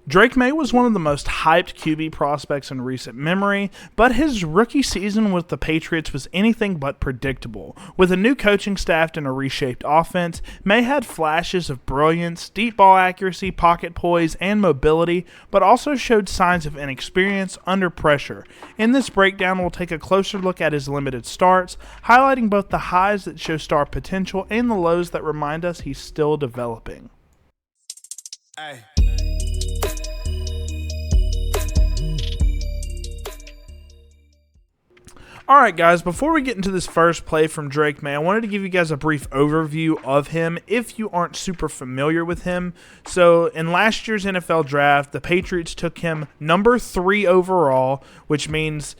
Drake Maye was one of the most hyped QB prospects in recent memory, but his rookie season with the Patriots was anything but predictable. With a new coaching staff and a reshaped offense, Maye had flashes of brilliance, deep ball accuracy, pocket poise, and mobility, but also showed signs of inexperience under pressure. In this breakdown, we'll take a closer look at his limited starts, highlighting both the highs that show star potential and the lows that remind us he's still developing. Hey. Alright guys, before we get into this first play from Drake Maye, I wanted to give you guys a brief overview of him if you aren't super familiar with him. So in last year's NFL draft, the Patriots took him number 3 overall, which means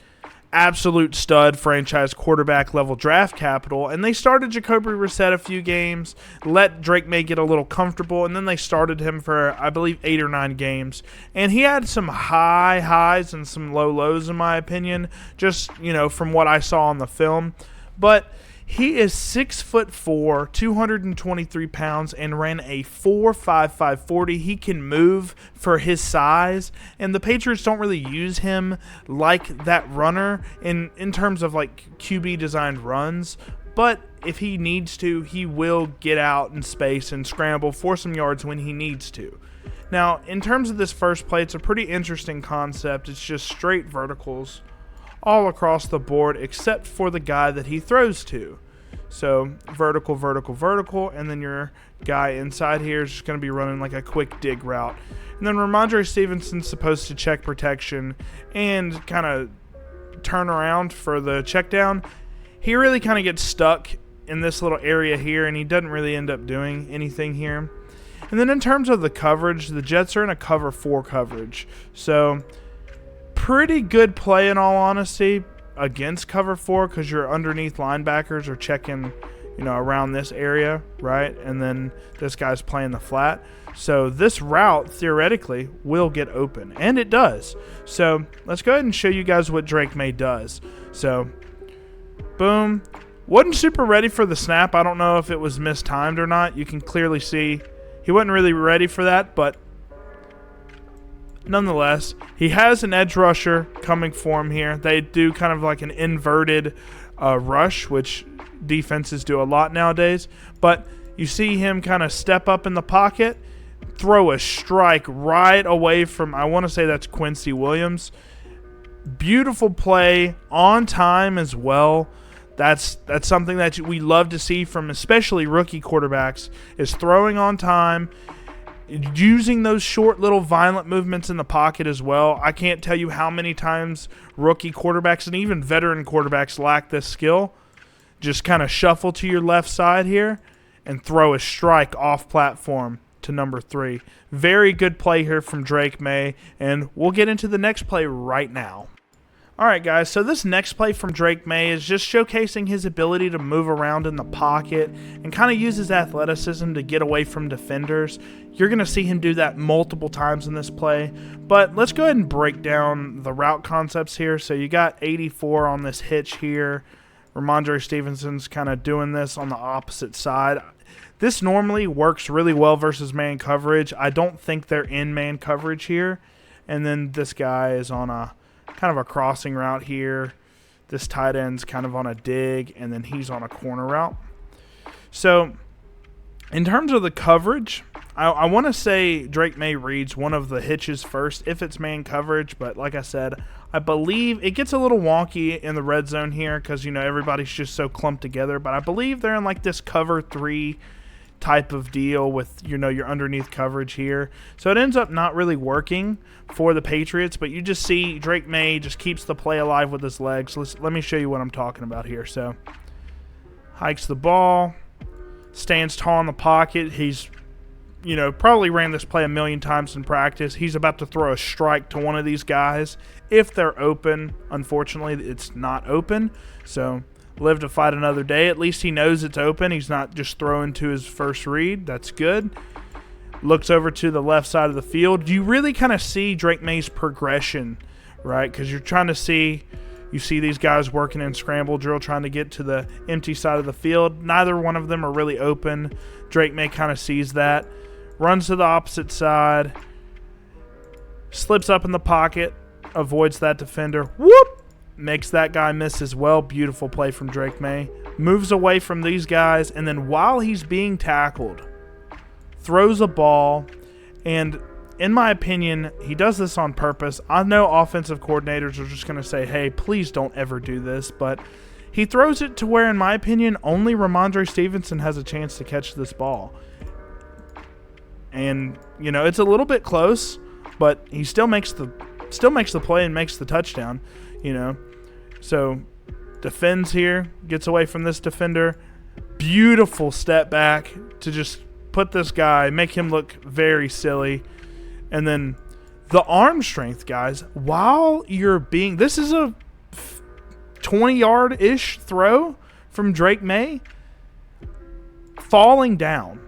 absolute stud franchise quarterback level draft capital, and they started Jacoby Brissett a few games, let Drake Maye get a little comfortable, and then they started him for I believe 8 or 9 games, and he had some high highs and some low lows in my opinion, just from what I saw on the film. But he is 6'4", 223 pounds, and ran a 4.55 40. He can move for his size, and the Patriots don't really use him like that runner in terms of like QB designed runs. But if he needs to, he will get out in space and scramble for some yards when he needs to. Now, in terms of this first play, it's a pretty interesting concept. It's just straight verticals all across the board except for the guy that he throws to. So vertical, vertical, vertical, and then your guy inside here is just going to be running like a quick dig route. And then Ramondre Stevenson's supposed to check protection and kind of turn around for the check down. He really kind of gets stuck in this little area here, and he doesn't really end up doing anything here. And then in terms of the coverage, the Jets are in a cover 4 coverage. So pretty good play in all honesty against cover 4 because your underneath linebackers are checking, around this area, right? And then this guy's playing the flat. So this route theoretically will get open, and it does. So let's go ahead and show you guys what Drake Maye does. So boom. Wasn't super ready for the snap. I don't know if it was mistimed or not. You can clearly see he wasn't really ready for that, but nonetheless, he has an edge rusher coming for him here. They do kind of like an inverted rush, which defenses do a lot nowadays. But you see him kind of step up in the pocket, throw a strike right away from, I want to say that's Quincy Williams. Beautiful play, on time as well. That's something that we love to see from especially rookie quarterbacks, is throwing on time, using those short little violent movements in the pocket as well. I can't tell you how many times rookie quarterbacks and even veteran quarterbacks lack this skill. Just kind of shuffle to your left side here and throw a strike off platform to number 3. Very good play here from Drake Maye, and we'll get into the next play right now. Alright guys, so this next play from Drake Maye is just showcasing his ability to move around in the pocket and kind of use his athleticism to get away from defenders. You're going to see him do that multiple times in this play, but let's go ahead and break down the route concepts here. So you got 84 on this hitch here. Ramondre Stevenson's kind of doing this on the opposite side. This normally works really well versus man coverage. I don't think they're in man coverage here. And then this guy is on a kind of a crossing route here. This tight end's kind of on a dig, and then he's on a corner route. So in terms of the coverage, I want to say Drake Maye reads one of the hitches first if it's man coverage, but like I said, I believe it gets a little wonky in the red zone here because, everybody's just so clumped together, but I believe they're in like this cover 3 type of deal with, your underneath coverage here. So it ends up not really working for the Patriots, but you just see Drake Maye just keeps the play alive with his legs. Let me show you what I'm talking about here. So hikes the ball, stands tall in the pocket. He's, probably ran this play a million times in practice. He's about to throw a strike to one of these guys. If they're open, unfortunately, it's not open. So live to fight another day. At least he knows it's open. He's not just throwing to his first read. That's good. Looks over to the left side of the field. You really kind of see Drake Maye's progression, right? Because you're trying to see, you see these guys working in scramble drill, trying to get to the empty side of the field. Neither one of them are really open. Drake Maye kind of sees that. Runs to the opposite side. Slips up in the pocket, avoids that defender. Whoop! Makes that guy miss as well. Beautiful play from Drake Maye. Moves away from these guys, and then while he's being tackled, throws a ball. And in my opinion, he does this on purpose. I know offensive coordinators are just going to say, hey, please don't ever do this. But he throws it to where, in my opinion, only Ramondre Stevenson has a chance to catch this ball. And, you know, it's a little bit close, but he still makes the play and makes the touchdown, you know. So defends here, gets away from this defender. Beautiful step back to just put this guy, make him look very silly. And then the arm strength, guys, while you're being, this is a 20-yard-ish throw from Drake Maye, falling down,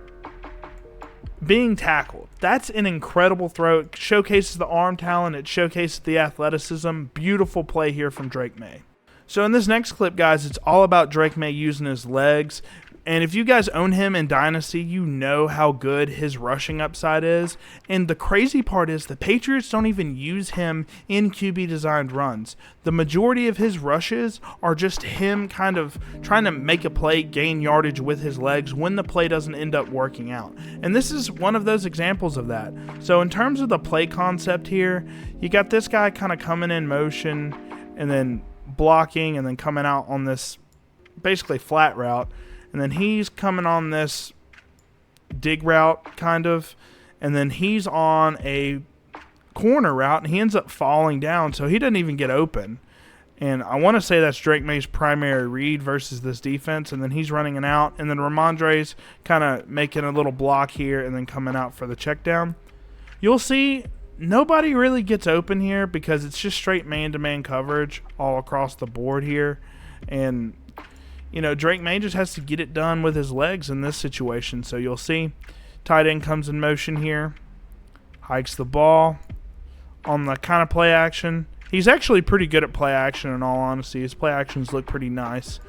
being tackled. That's an incredible throw. It showcases the arm talent. It showcases the athleticism. Beautiful play here from Drake Maye. So in this next clip, guys, it's all about Drake Maye using his legs. And if you guys own him in Dynasty, you know how good his rushing upside is. And the crazy part is the Patriots don't even use him in QB-designed runs. The majority of his rushes are just him kind of trying to make a play, gain yardage with his legs when the play doesn't end up working out. And this is one of those examples of that. So in terms of the play concept here, you got this guy kind of coming in motion and then blocking and then coming out on this basically flat route. And then he's coming on this dig route, kind of. And then he's on a corner route, and he ends up falling down, so he doesn't even get open. And I want to say that's Drake Maye's primary read versus this defense. And then he's running an out. And then Ramondre's kind of making a little block here and then coming out for the check down. You'll see nobody really gets open here because it's just straight man-to-man coverage all across the board here. And you know, Drake Maye just has to get it done with his legs in this situation. So you'll see tight end comes in motion here, hikes the ball on the kind of play action. He's actually pretty good at play action, in all honesty. His play actions look pretty nice.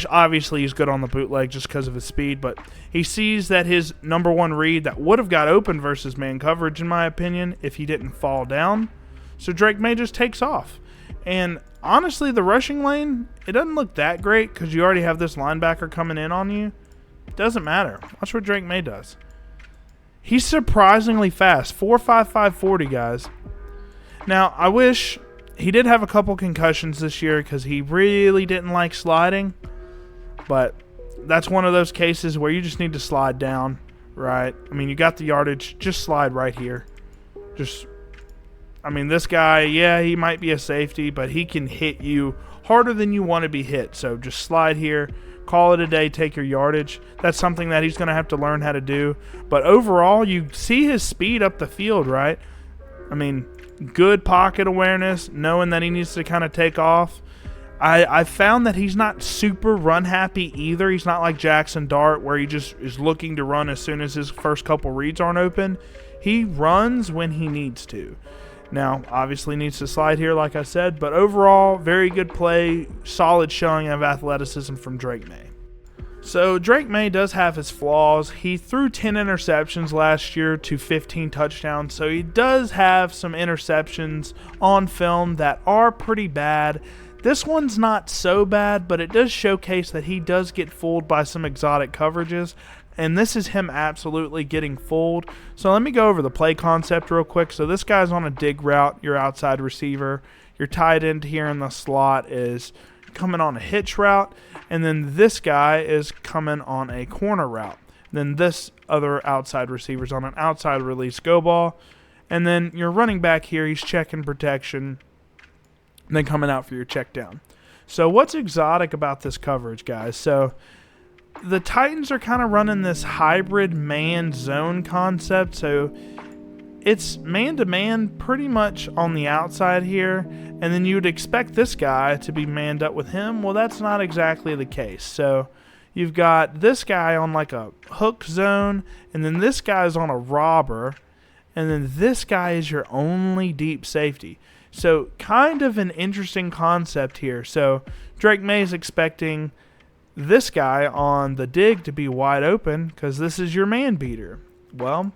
Obviously, he's good on the bootleg just because of his speed, but he sees that his number one read that would have got open versus man coverage, in my opinion, if he didn't fall down. So Drake Maye just takes off. And honestly, the rushing lane, it doesn't look that great because you already have this linebacker coming in on you. It doesn't matter. Watch what Drake Maye does. He's surprisingly fast. 4.55 40, guys. Now, I wish he did have a couple concussions this year because he really didn't like sliding. But that's one of those cases where you just need to slide down, right? I mean, you got the yardage. Just slide right here. I mean, this guy, yeah, he might be a safety, but he can hit you harder than you want to be hit. So just slide here, call it a day, take your yardage. That's something that he's going to have to learn how to do. But overall, you see his speed up the field, right? I mean, good pocket awareness, knowing that he needs to kind of take off. I found that he's not super run happy either. He's not like Jackson Dart where he just is looking to run as soon as his first couple reads aren't open. He runs when he needs to. Now, obviously needs to slide here, like I said, but overall, very good play, solid showing of athleticism from Drake Maye. So Drake Maye does have his flaws. He threw 10 interceptions last year to 15 touchdowns, so he does have some interceptions on film that are pretty bad. This one's not so bad, but it does showcase that he does get fooled by some exotic coverages. And this is him absolutely getting fooled. So let me go over the play concept real quick. So this guy's on a dig route, your outside receiver. Your tight end here in the slot is coming on a hitch route. And then this guy is coming on a corner route. Then this other outside receiver's on an outside release go ball. And then your running back here, he's checking protection. And then coming out for your check down. So what's exotic about this coverage, guys? So the Titans are kind of running this hybrid man-zone concept, so it's man-to-man pretty much on the outside here, and then you would expect this guy to be manned up with him. Well, that's not exactly the case. So you've got this guy on like a hook zone, and then this guy's on a robber, and then this guy is your only deep safety. So kind of an interesting concept here. So Drake Maye is expecting this guy on the dig to be wide open because this is your man beater. Well,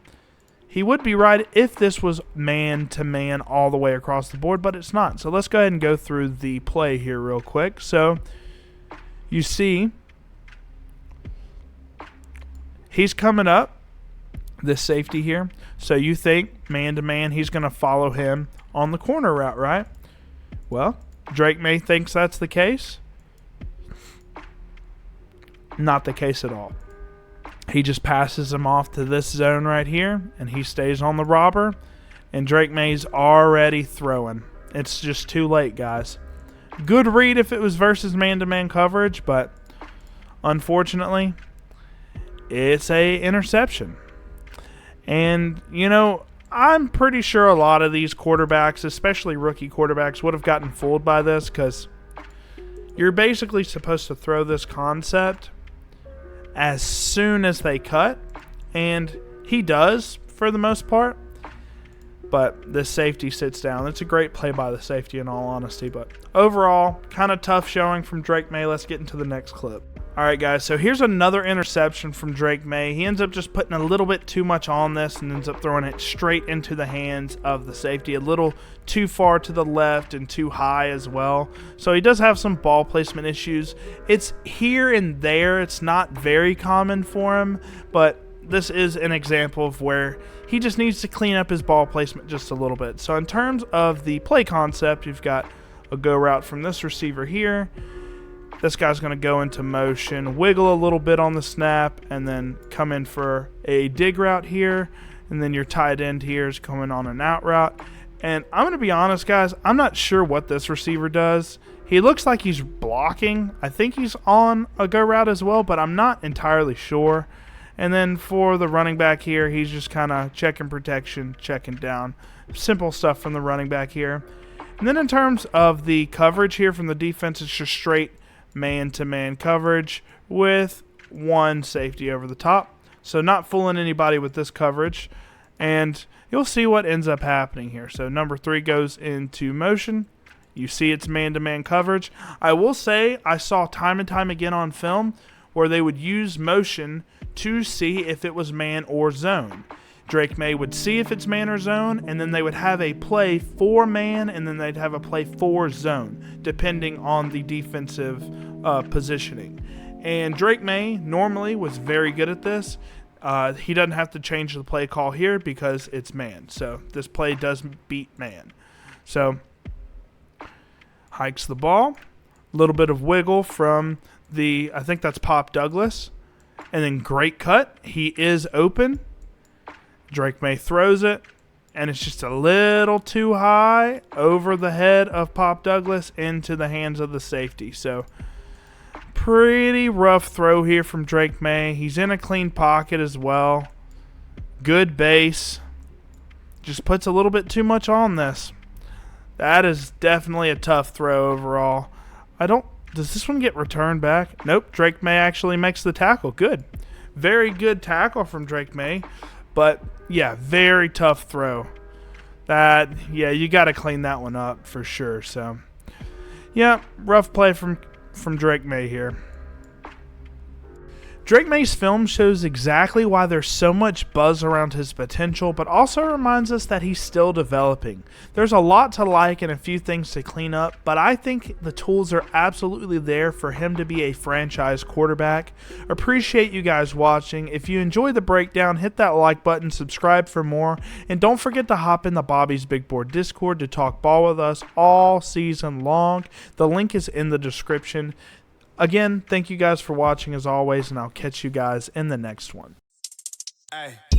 he would be right if this was man-to-man all the way across the board, but it's not. So let's go ahead and go through the play here real quick. So you see he's coming up, this safety here. So you think man-to-man, he's going to follow him on the corner route, right? Well, Drake Maye thinks that's the case. Not the case at all. He just passes him off to this zone right here, and he stays on the robber, and Drake Maye's already throwing. It's just too late, guys. Good read if it was versus man-to-man coverage, but unfortunately, it's a interception. And, you know, I'm pretty sure a lot of these quarterbacks, especially rookie quarterbacks, would have gotten fooled by this, because you're basically supposed to throw this concept as soon as they cut, and he does for the most part, but the safety sits down. It's a great play by the safety in all honesty, but overall, kind of tough showing from Drake Maye. Let's get into the next clip. Alright guys, so here's another interception from Drake Maye. He ends up just putting a little bit too much on this and ends up throwing it straight into the hands of the safety. A little too far to the left and too high as well. So he does have some ball placement issues. It's here and there. It's not very common for him, but this is an example of where he just needs to clean up his ball placement just a little bit. So in terms of the play concept, you've got a go route from this receiver here. This guy's going to go into motion, wiggle a little bit on the snap, and then come in for a dig route here. And then your tight end here is coming on an out route. And I'm going to be honest, guys, I'm not sure what this receiver does. He looks like he's blocking. I think he's on a go route as well, but I'm not entirely sure. And then for the running back here, he's just kind of checking protection, checking down. Simple stuff from the running back here. And then in terms of the coverage here from the defense, it's just straight man-to-man coverage with one safety over the top. So not fooling anybody with this coverage. And you'll see what ends up happening here. So number 3 goes into motion. You see it's man-to-man coverage. I will say I saw time and time again on film where they would use motion to see if it was man or zone. Drake Maye would see if it's man or zone, and then they would have a play for man, and then they'd have a play for zone, depending on the defensive positioning. And Drake Maye normally was very good at this. He doesn't have to change the play call here because it's man. So this play does beat man. So hikes the ball, a little bit of wiggle from I think that's Pop Douglas, and then great cut. He is open. Drake Maye throws it, and it's just a little too high over the head of Pop Douglas into the hands of the safety. So pretty rough throw here from Drake Maye. He's in a clean pocket as well. Good base. Just puts a little bit too much on this. That is definitely a tough throw overall. Does this one get returned back? Nope. Drake Maye actually makes the tackle. Good. Very good tackle from Drake Maye. But, yeah, very tough throw. You got to clean that one up for sure. So, yeah, rough play from Drake Maye here. Drake Maye's film shows exactly why there's so much buzz around his potential, but also reminds us that he's still developing. There's a lot to like and a few things to clean up, but I think the tools are absolutely there for him to be a franchise quarterback. Appreciate you guys watching. If you enjoy the breakdown, hit that like button, subscribe for more, and don't forget to hop in the Bobby's Big Board Discord to talk ball with us all season long. The link is in the description. Again, thank you guys for watching as always, and I'll catch you guys in the next one. Hey.